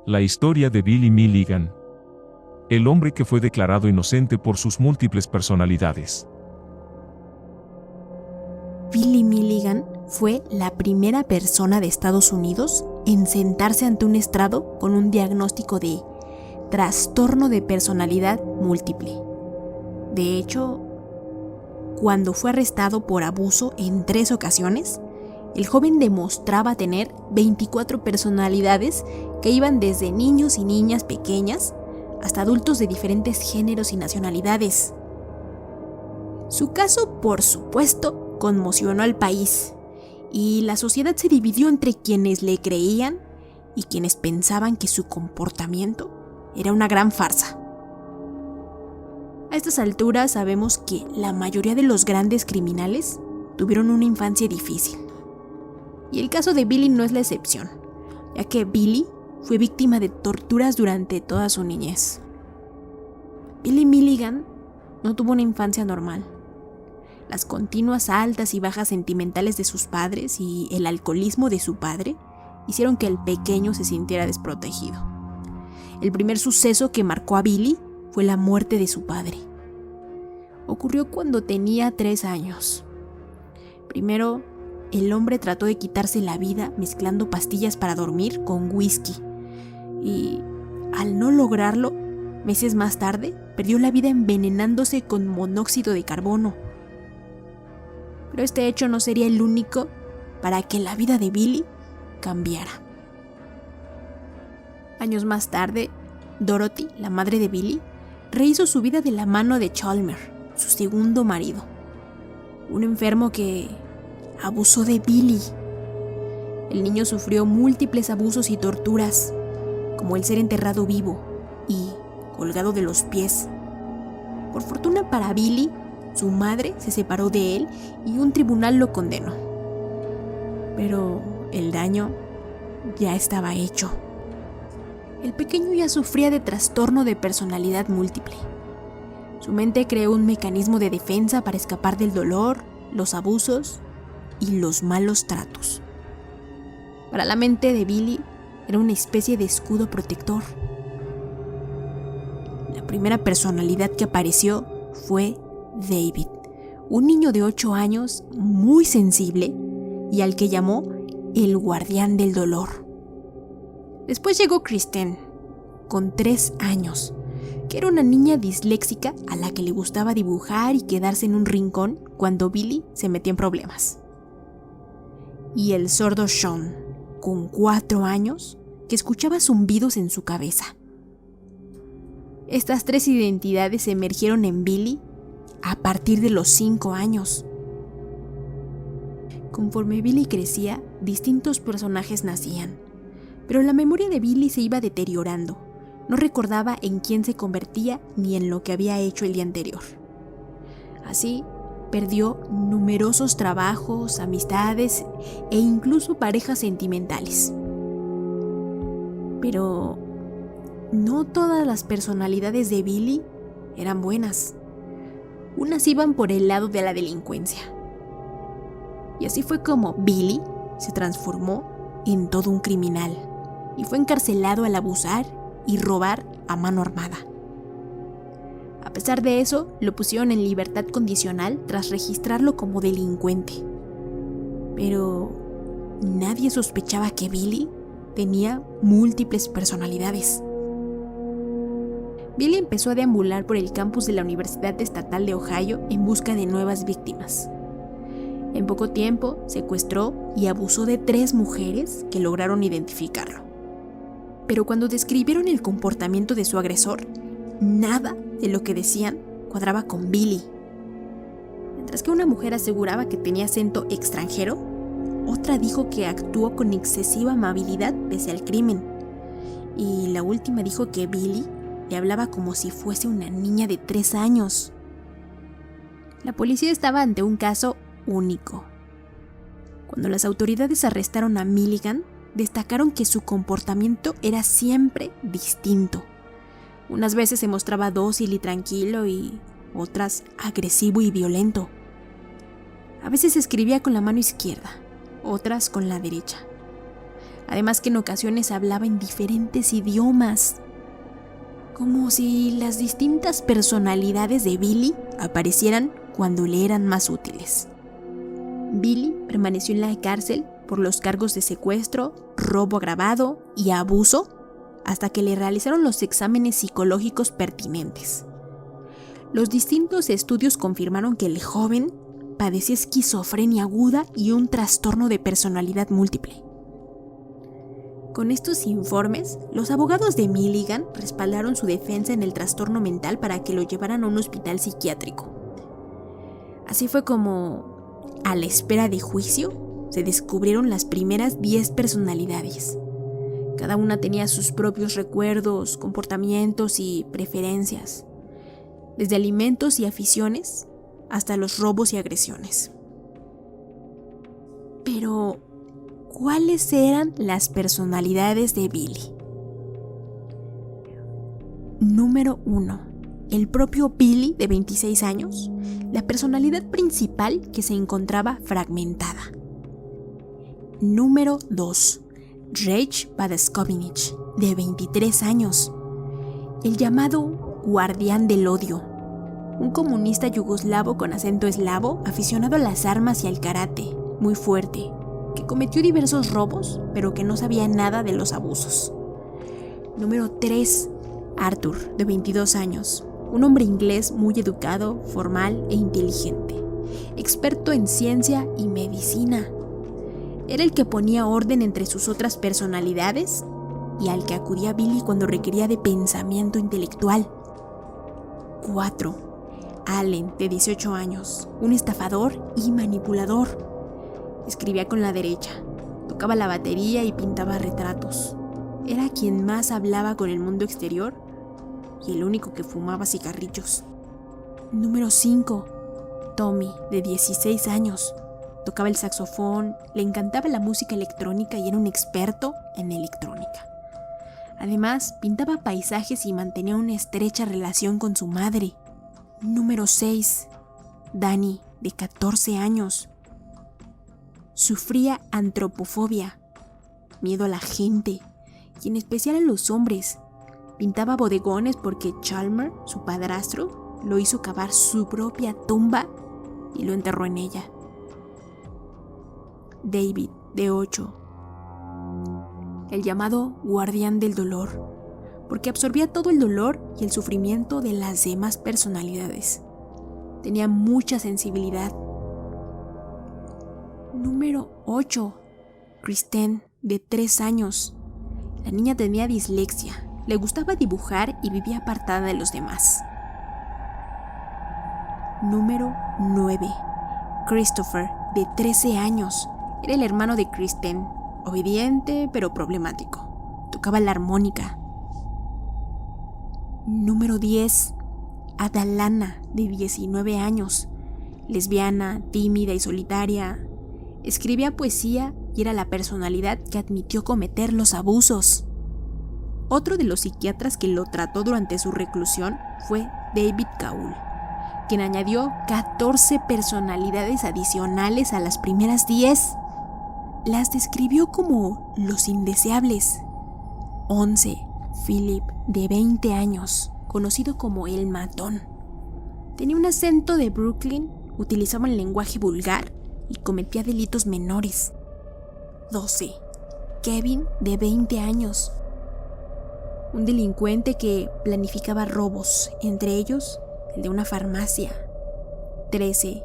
La historia de Billy Milligan. El hombre que fue declarado inocente por sus múltiples personalidades. Billy Milligan fue la primera persona de Estados Unidos en sentarse ante un estrado con un diagnóstico de trastorno de personalidad múltiple. De hecho, cuando fue arrestado por abuso en 3 ocasiones, el joven demostraba tener 24 personalidades que iban desde niños y niñas pequeñas hasta adultos de diferentes géneros y nacionalidades. Su caso, por supuesto, conmocionó al país, y la sociedad se dividió entre quienes le creían y quienes pensaban que su comportamiento era una gran farsa. A estas alturas sabemos que la mayoría de los grandes criminales tuvieron una infancia difícil. Y el caso de Billy no es la excepción, ya que Billy fue víctima de torturas durante toda su niñez. Billy Milligan no tuvo una infancia normal. Las continuas altas y bajas sentimentales de sus padres y el alcoholismo de su padre hicieron que el pequeño se sintiera desprotegido. El primer suceso que marcó a Billy fue la muerte de su padre. Ocurrió cuando tenía 3 años. Primero, el hombre trató de quitarse la vida mezclando pastillas para dormir con whisky y, al no lograrlo, meses más tarde, perdió la vida envenenándose con monóxido de carbono. Pero este hecho no sería el único para que la vida de Billy cambiara. Años más tarde, Dorothy, la madre de Billy, rehizo su vida de la mano de Chalmer, su segundo marido, un enfermo que abusó de Billy. El niño sufrió múltiples abusos y torturas, como el ser enterrado vivo y colgado de los pies. Por fortuna para Billy, su madre se separó de él y un tribunal lo condenó. Pero el daño ya estaba hecho. El pequeño ya sufría de trastorno de personalidad múltiple. Su mente creó un mecanismo de defensa para escapar del dolor, los abusos y los malos tratos. Para la mente de Billy era una especie de escudo protector. La primera personalidad que apareció fue David, un niño de 8 años muy sensible y al que llamó el guardián del dolor. Después llegó Kristen, con 3 años, que era una niña disléxica a la que le gustaba dibujar y quedarse en un rincón cuando Billy se metía en problemas. Y el sordo Sean, con 4 años, que escuchaba zumbidos en su cabeza. Estas 3 identidades emergieron en Billy a partir de los 5 años. Conforme Billy crecía, distintos personajes nacían, pero la memoria de Billy se iba deteriorando. No recordaba en quién se convertía ni en lo que había hecho el día anterior. Así, perdió numerosos trabajos, amistades e incluso parejas sentimentales. Pero no todas las personalidades de Billy eran buenas. Unas iban por el lado de la delincuencia. Y así fue como Billy se transformó en todo un criminal y fue encarcelado al abusar y robar a mano armada. A pesar de eso, lo pusieron en libertad condicional tras registrarlo como delincuente. Pero nadie sospechaba que Billy tenía múltiples personalidades. Billy empezó a deambular por el campus de la Universidad Estatal de Ohio en busca de nuevas víctimas. En poco tiempo, secuestró y abusó de 3 mujeres que lograron identificarlo. Pero cuando describieron el comportamiento de su agresor, nada de lo que decían cuadraba con Billy. Mientras que una mujer aseguraba que tenía acento extranjero, otra dijo que actuó con excesiva amabilidad pese al crimen. Y la última dijo que Billy le hablaba como si fuese una niña de 3 años. La policía estaba ante un caso único. Cuando las autoridades arrestaron a Milligan, destacaron que su comportamiento era siempre distinto. Unas veces se mostraba dócil y tranquilo y otras agresivo y violento. A veces escribía con la mano izquierda, otras con la derecha. Además que en ocasiones hablaba en diferentes idiomas, como si las distintas personalidades de Billy aparecieran cuando le eran más útiles. Billy permaneció en la cárcel por los cargos de secuestro, robo agravado y abuso hasta que le realizaron los exámenes psicológicos pertinentes. Los distintos estudios confirmaron que el joven padecía esquizofrenia aguda y un trastorno de personalidad múltiple. Con estos informes, los abogados de Milligan respaldaron su defensa en el trastorno mental para que lo llevaran a un hospital psiquiátrico. Así fue como, a la espera de juicio, se descubrieron las primeras 10 personalidades. Cada una tenía sus propios recuerdos, comportamientos y preferencias, desde alimentos y aficiones hasta los robos y agresiones. Pero, ¿cuáles eran las personalidades de Billy? Número 1. El propio Billy, de 26 años, la personalidad principal que se encontraba fragmentada. Número 2. Rage Badaskovich, de 23 años, el llamado guardián del odio, un comunista yugoslavo con acento eslavo aficionado a las armas y al karate, muy fuerte, que cometió diversos robos, pero que no sabía nada de los abusos. Número 3. Arthur, de 22 años, un hombre inglés muy educado, formal e inteligente, experto en ciencia y medicina. Era el que ponía orden entre sus otras personalidades y al que acudía Billy cuando requería de pensamiento intelectual. 4. Allen, de 18 años, un estafador y manipulador. Escribía con la derecha, tocaba la batería y pintaba retratos. Era quien más hablaba con el mundo exterior y el único que fumaba cigarrillos. Número 5. Tommy, de 16 años. Tocaba el saxofón, le encantaba la música electrónica y era un experto en electrónica. Además, pintaba paisajes y mantenía una estrecha relación con su madre. Número 6. Danny, de 14 años. Sufría antropofobia, miedo a la gente, y en especial a los hombres. Pintaba bodegones porque Chalmer, su padrastro, lo hizo cavar su propia tumba y lo enterró en ella. David, de 8. El llamado guardián del dolor, porque absorbía todo el dolor y el sufrimiento de las demás personalidades. Tenía mucha sensibilidad. Número 8. Kristen, de 3 años. La niña tenía dislexia, le gustaba dibujar y vivía apartada de los demás. Número 9. Christopher, de 13 años. Era el hermano de Kristen, obediente pero problemático. Tocaba la armónica. Número 10. Adalana, de 19 años. Lesbiana, tímida y solitaria. Escribía poesía y era la personalidad que admitió cometer los abusos. Otro de los psiquiatras que lo trató durante su reclusión fue David Caul, quien añadió 14 personalidades adicionales a las primeras 10. Las describió como los indeseables. 11. Philip, de 20 años, conocido como el matón. Tenía un acento de Brooklyn, utilizaba el lenguaje vulgar y cometía delitos menores. 12. Kevin, de 20 años. Un delincuente que planificaba robos, entre ellos el de una farmacia. 13.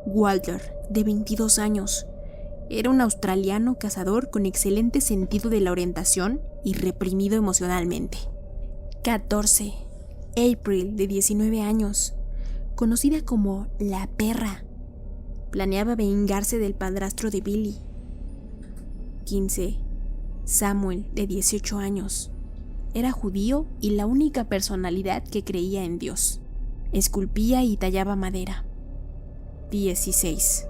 Walter, de 22 años. Era un australiano cazador con excelente sentido de la orientación y reprimido emocionalmente. 14. April, de 19 años, conocida como la perra. Planeaba vengarse del padrastro de Billy. 15. Samuel, de 18 años. Era judío y la única personalidad que creía en Dios. Esculpía y tallaba madera. 16.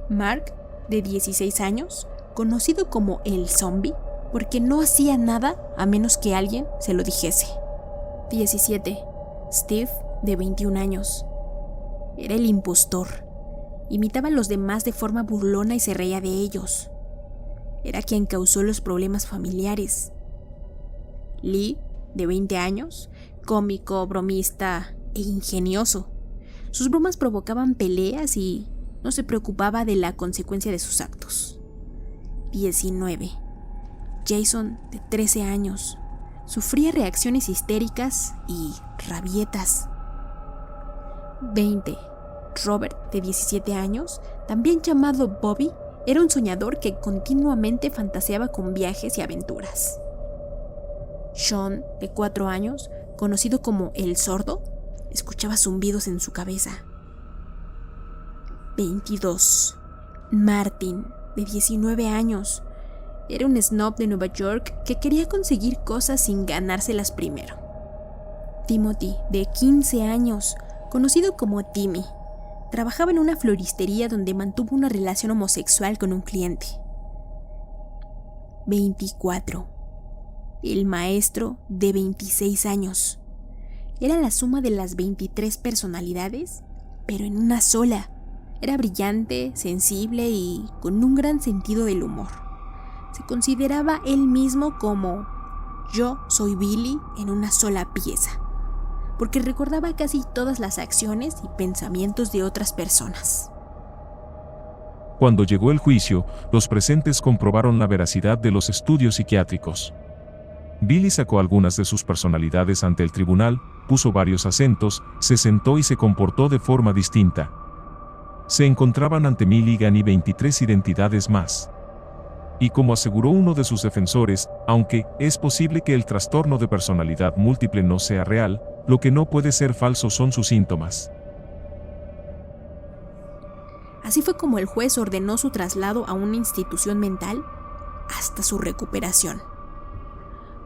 Mark, de 16 años, conocido como el zombie, porque no hacía nada a menos que alguien se lo dijese. 17. Steve, de 21 años. Era el impostor. Imitaba a los demás de forma burlona y se reía de ellos. era quien causó los problemas familiares. Lee, de 20 años, cómico, bromista e ingenioso. Sus bromas provocaban peleas y no se preocupaba de la consecuencia de sus actos. 19. Jason, de 13 años, sufría reacciones histéricas y rabietas. 20. Robert, de 17 años, también llamado Bobby, era un soñador que continuamente fantaseaba con viajes y aventuras. Sean, de 4 años, conocido como el sordo, escuchaba zumbidos en su cabeza. 22. Martin, de 19 años, era un snob de Nueva York que quería conseguir cosas sin ganárselas primero. Timothy, de 15 años, conocido como Timmy, trabajaba en una floristería donde mantuvo una relación homosexual con un cliente. 24. El maestro, de 26 años. Era la suma de las 23 personalidades, pero en una sola. Era brillante, sensible y con un gran sentido del humor. Se consideraba él mismo como "yo soy Billy en una sola pieza", porque recordaba casi todas las acciones y pensamientos de otras personas. Cuando llegó el juicio, los presentes comprobaron la veracidad de los estudios psiquiátricos. Billy sacó algunas de sus personalidades ante el tribunal, puso varios acentos, se sentó y se comportó de forma distinta. Se encontraban ante Milligan y 23 identidades más. Y como aseguró uno de sus defensores, aunque es posible que el trastorno de personalidad múltiple no sea real, lo que no puede ser falso son sus síntomas. Así fue como el juez ordenó su traslado a una institución mental hasta su recuperación.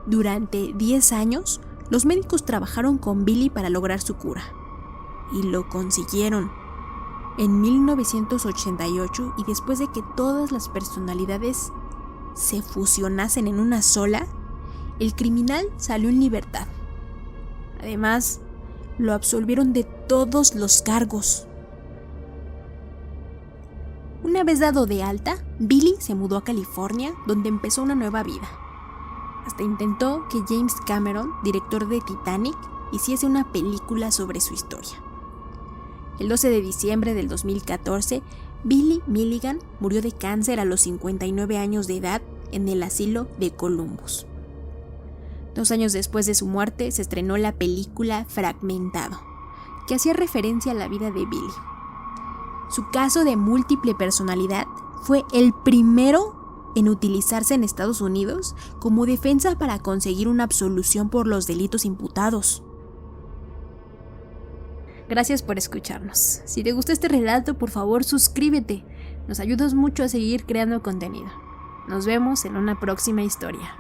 Durante 10 años, los médicos trabajaron con Billy para lograr su cura. Y lo consiguieron. En 1988, y después de que todas las personalidades se fusionasen en una sola, el criminal salió en libertad. Además, lo absolvieron de todos los cargos. Una vez dado de alta, Billy se mudó a California, donde empezó una nueva vida. Hasta intentó que James Cameron, director de Titanic, hiciese una película sobre su historia. El 12 de diciembre del 2014, Billy Milligan murió de cáncer a los 59 años de edad en el asilo de Columbus. 2 años después de su muerte se estrenó la película Fragmentado, que hacía referencia a la vida de Billy. Su caso de múltiple personalidad fue el primero en utilizarse en Estados Unidos como defensa para conseguir una absolución por los delitos imputados. Gracias por escucharnos. Si te gustó este relato, por favor suscríbete. Nos ayudas mucho a seguir creando contenido. Nos vemos en una próxima historia.